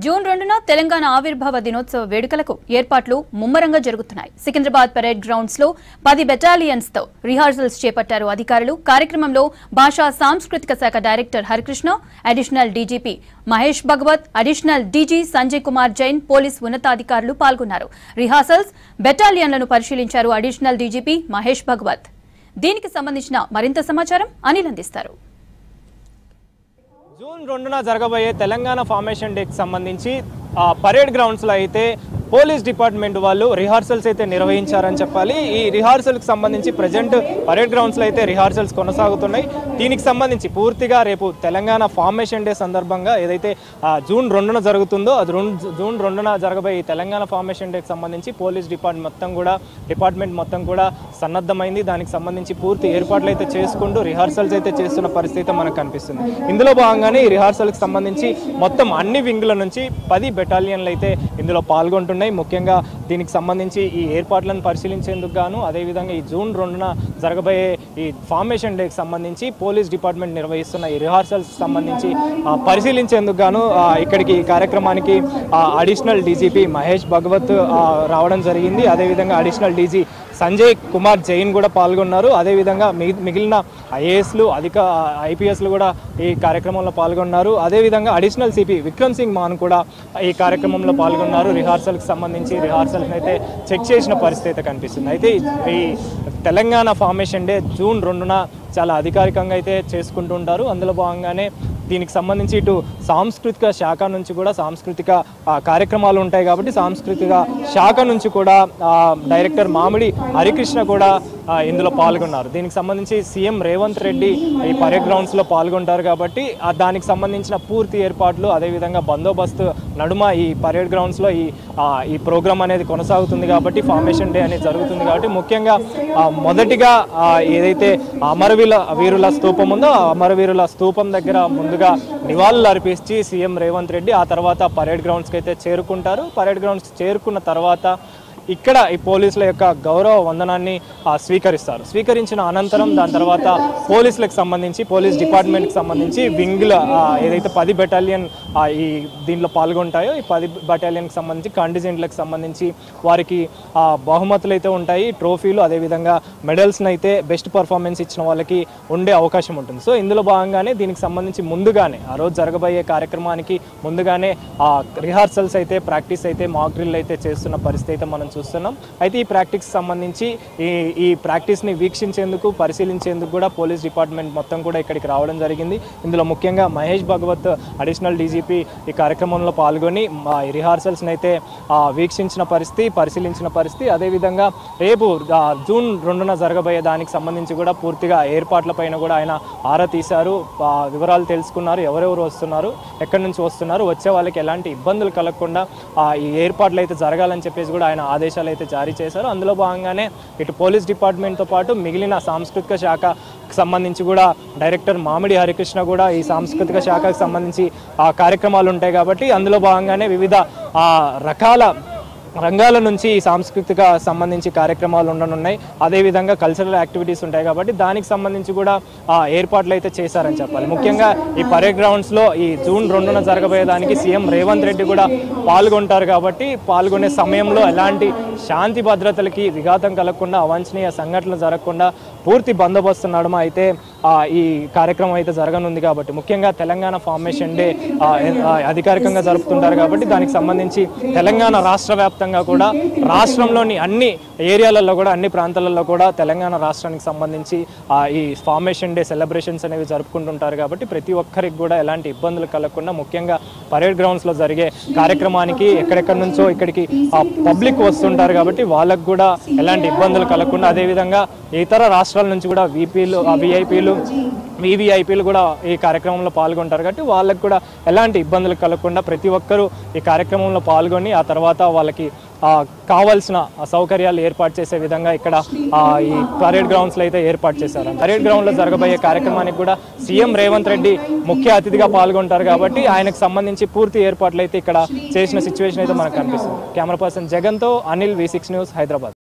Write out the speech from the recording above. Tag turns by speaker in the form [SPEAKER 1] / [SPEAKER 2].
[SPEAKER 1] June 2న Telangana ఆవిర్భావ దినోత్సవ వేడుకలకు ఏర్పాట్లు ముమ్మరంగా జరుగుతున్నాయి. సికింద్రాబాద్ పరేడ్ గ్రౌండ్స్ లో 10 బెటాలియన్స్ తో రిహార్సల్స్ చేపట్టారు అధికారులు. కార్యక్రమంలో భాషా సాంస్కృతిక శాఖ director Harikrishna, additional DGP Mahesh Bhagwat, additional DG Sanjay Kumar Jain, police ఉన్నతాధికారులు పాల్గొన్నారు. రిహార్సల్స్, బెటాలియన్లను పరిశీలించారు అడిషనల్ డీజీపీ మహేష్ భగవత్. దీనికి సంబంధించిన మరింత సమాచారం అనిల్ అందిస్తారు.
[SPEAKER 2] జూన్ 2న జరగబోయే తెలంగాణ ఫార్మేషన్ డేకి సంబంధించి పరేడ్ గ్రౌండ్స్లో అయితే పోలీస్ డిపార్ట్మెంట్ వాళ్ళు రిహార్సల్స్ అయితే నిర్వహించారని చెప్పాలి. ఈ రిహార్సల్కి సంబంధించి ప్రజెంట్ పరేడ్ గ్రౌండ్స్లో అయితే రిహార్సల్స్ కొనసాగుతున్నాయి. దీనికి సంబంధించి పూర్తిగా రేపు తెలంగాణ ఫార్మేషన్ డే సందర్భంగా ఏదైతే జూన్ 2న జరుగుతుందో అది జూన్ 2న జరగబోయే తెలంగాణ ఫార్మేషన్ డేకి సంబంధించి పోలీస్ డిపార్ట్మెంట్ మొత్తం కూడా సన్నద్ధమైంది. దానికి సంబంధించి పూర్తి ఏర్పాట్లు అయితే చేసుకుంటూ రిహార్సల్స్ అయితే చేస్తున్న పరిస్థితి మనకు కనిపిస్తుంది. ఇందులో భాగంగానే ఈ రిహార్సల్కి సంబంధించి మొత్తం అన్ని వింగ్ల నుంచి 10 బెటాలియన్లు అయితే ఇందులో పాల్గొంటున్నాయి. ముఖ్యంగా దీనికి సంబంధించి ఈ ఏర్పాట్లను పరిశీలించేందుకు గాను అదేవిధంగా ఈ జూన్ 2న జరగబోయే ఈ ఫార్మేషన్ డేకి సంబంధించి పోలీస్ డిపార్ట్మెంట్ నిర్వహిస్తున్న ఈ రిహార్సల్స్ సంబంధించి పరిశీలించేందుకు గాను ఇక్కడికి ఈ కార్యక్రమానికి అడిషనల్ డీజీపీ మహేష్ భగవత్ రావడం జరిగింది. అదేవిధంగా అడిషనల్ డీజీ సంజయ్ కుమార్ జైన్ కూడా పాల్గొన్నారు. అదేవిధంగా మిగిలిన ఐఏఎస్లు ఐపీఎస్లు కూడా ఈ కార్యక్రమంలో పాల్గొన్నారు. అదేవిధంగా అడిషనల్ సిపి విక్రమ్ సింగ్ మాన్ కూడా ఈ కార్యక్రమంలో పాల్గొన్నారు. రిహార్సల్కి సంబంధించి రిహార్సల్ని అయితే చెక్ చేసిన పరిస్థితి కనిపిస్తుంది. అయితే ఈ తెలంగాణ ఫార్మేషన్ డే జూన్ 2న చాలా అధికారికంగా అయితే చేసుకుంటూ ఉంటారు. అందులో భాగంగానే దీనికి సంబంధించి ఇటు సాంస్కృతిక శాఖ నుంచి కూడా సాంస్కృతిక కార్యక్రమాలు ఉంటాయి కాబట్టి సాంస్కృతిక శాఖ నుంచి కూడా డైరెక్టర్ మామిడి హరికృష్ణ కూడా ఇందులో పాల్గొన్నారు. దీనికి సంబంధించి సీఎం రేవంత్ రెడ్డి ఈ పరేడ్ గ్రౌండ్స్లో పాల్గొంటారు కాబట్టి దానికి సంబంధించిన పూర్తి ఏర్పాట్లు అదేవిధంగా బందోబస్తు నడుమ ఈ పరేడ్ గ్రౌండ్స్లో ఈ ప్రోగ్రామ్ అనేది కొనసాగుతుంది కాబట్టి ఫార్మేషన్ డే అనేది జరుగుతుంది కాబట్టి ముఖ్యంగా మొదటిగా ఏదైతే అమరవీరుల స్తూపం ఉందో అమరవీరుల స్తూపం దగ్గర ముందుగా నివాళులు అర్పించి సీఎం రేవంత్ రెడ్డి ఆ తర్వాత పరేడ్ గ్రౌండ్స్కి అయితే చేరుకుంటారు. పరేడ్ గ్రౌండ్స్ చేరుకున్న తర్వాత ఇక్కడ ఈ పోలీసుల యొక్క గౌరవ వందనాన్ని స్వీకరిస్తారు. స్వీకరించిన అనంతరం దాని తర్వాత పోలీసులకు సంబంధించి పోలీస్ డిపార్ట్మెంట్కి సంబంధించి వింగ్ల ఏదైతే 10 బెటాలియన్ ఈ దీంట్లో పాల్గొంటాయో ఈ 10 బెటాలియన్కి సంబంధించి కంటిజెంట్లకు సంబంధించి వారికి బహుమతులు అయితే ఉంటాయి, ట్రోఫీలు, అదేవిధంగా మెడల్స్ని అయితే బెస్ట్ పర్ఫార్మెన్స్ ఇచ్చిన వాళ్ళకి ఉండే అవకాశం ఉంటుంది. సో ఇందులో భాగంగానే దీనికి సంబంధించి ముందుగానే ఆ రోజు జరగబోయే కార్యక్రమానికి ముందుగానే రిహార్సల్స్ అయితే ప్రాక్టీస్ అయితే మాక్ డ్రిల్ అయితే చేస్తున్న పరిస్థితి అయితే మనం చూస్తున్నాం. అయితే ఈ ప్రాక్టీస్ సంబంధించి ఈ ప్రాక్టీస్ని వీక్షించేందుకు పరిశీలించేందుకు కూడా పోలీస్ డిపార్ట్మెంట్ మొత్తం కూడా ఇక్కడికి రావడం జరిగింది. ఇందులో ముఖ్యంగా మహేష్ భగవత్ అడిషనల్ డీజీపీ ఈ కార్యక్రమంలో పాల్గొని ఈ రిహార్సల్స్ని అయితే వీక్షించిన పరిస్థితి, పరిశీలించిన పరిస్థితి. అదేవిధంగా రేపు జూన్ 2న జరగబోయే దానికి సంబంధించి కూడా పూర్తిగా ఏర్పాట్లపైన కూడా ఆయన ఆరా తీశారు, వివరాలు తెలుసుకున్నారు. ఎవరెవరు వస్తున్నారు, ఎక్కడి నుంచి వస్తున్నారు, వచ్చే వాళ్ళకి ఎలాంటి ఇబ్బందులు కలగకుండా ఈ ఏర్పాట్లు అయితే జరగాలని చెప్పేసి కూడా ఆయన ఆదేశాలు అయితే జారీ చేశారు. అందులో భాగంగానే ఇటు పోలీస్ డిపార్ట్మెంట్తో పాటు మిగిలిన సాంస్కృతిక శాఖకు సంబంధించి కూడా డైరెక్టర్ మామిడి హరికృష్ణ కూడా ఈ సాంస్కృతిక శాఖకు సంబంధించి కార్యక్రమాలు ఉంటాయి కాబట్టి అందులో భాగంగానే వివిధ రకాల రంగాల నుంచి ఈ సాంస్కృతిక సంబంధించి కార్యక్రమాలు ఉండనున్నాయి. అదేవిధంగా కల్చరల్ యాక్టివిటీస్ ఉంటాయి కాబట్టి దానికి సంబంధించి కూడా ఏర్పాట్లు అయితే చేశారని చెప్పాలి. ముఖ్యంగా ఈ పరేడ్ గ్రౌండ్స్లో ఈ జూన్ 2న జరగబోయేదానికి సీఎం రేవంత్ రెడ్డి కూడా పాల్గొంటారు కాబట్టి పాల్గొనే సమయంలో ఎలాంటి శాంతి భద్రతలకి విఘాతం కలగకుండా అవాంఛనీయ సంఘటనలు జరగకుండా పూర్తి బందోబస్తు నడుమ అయితే ఈ కార్యక్రమం అయితే జరగనుంది కాబట్టి ముఖ్యంగా తెలంగాణ ఫార్మేషన్ డే అధికారికంగా జరుపుతుంటారు కాబట్టి దానికి సంబంధించి తెలంగాణ రాష్ట్ర వ్యాప్తంగా కూడా రాష్ట్రంలోని అన్ని ఏరియాలలో కూడా అన్ని ప్రాంతాలలో కూడా తెలంగాణ రాష్ట్రానికి సంబంధించి ఈ ఫార్మేషన్ డే సెలబ్రేషన్స్ అనేవి జరుపుకుంటుంటారు కాబట్టి ప్రతి ఒక్కరికి కూడా ఎలాంటి ఇబ్బందులు కలగకుండా ముఖ్యంగా పరేడ్ గ్రౌండ్స్లో జరిగే కార్యక్రమానికి ఎక్కడెక్కడి నుంచో ఇక్కడికి పబ్లిక్ వస్తుంటారు కాబట్టి వాళ్ళకు కూడా ఎలాంటి ఇబ్బందులు కలగకుండా అదేవిధంగా ఇతర రాష్ట్రాల నుంచి కూడా వివిఐపీలు కూడా ఈ కార్యక్రమంలో పాల్గొంటారు కాబట్టి వాళ్ళకు కూడా ఎలాంటి ఇబ్బందులు కలగకుండా ప్రతి ఒక్కరూ ఈ కార్యక్రమంలో పాల్గొని ఆ తర్వాత వాళ్ళకి కావాల్సిన సౌకర్యాలు ఏర్పాటు చేసే విధంగా ఇక్కడ ఈ పరేడ్ గ్రౌండ్స్లో అయితే ఏర్పాటు చేశారు. పరేడ్ గ్రౌండ్లో జరగబోయే కార్యక్రమానికి కూడా సీఎం రేవంత్ రెడ్డి ముఖ్య అతిథిగా పాల్గొంటారు కాబట్టి ఆయనకు సంబంధించి పూర్తి ఏర్పాట్లు అయితే ఇక్కడ చేసిన సిచ్యువేషన్ అయితే మనకు కనిపిస్తుంది. కెమెరా పర్సన్ జగన్తో అనిల్, V6 న్యూస్, హైదరాబాద్.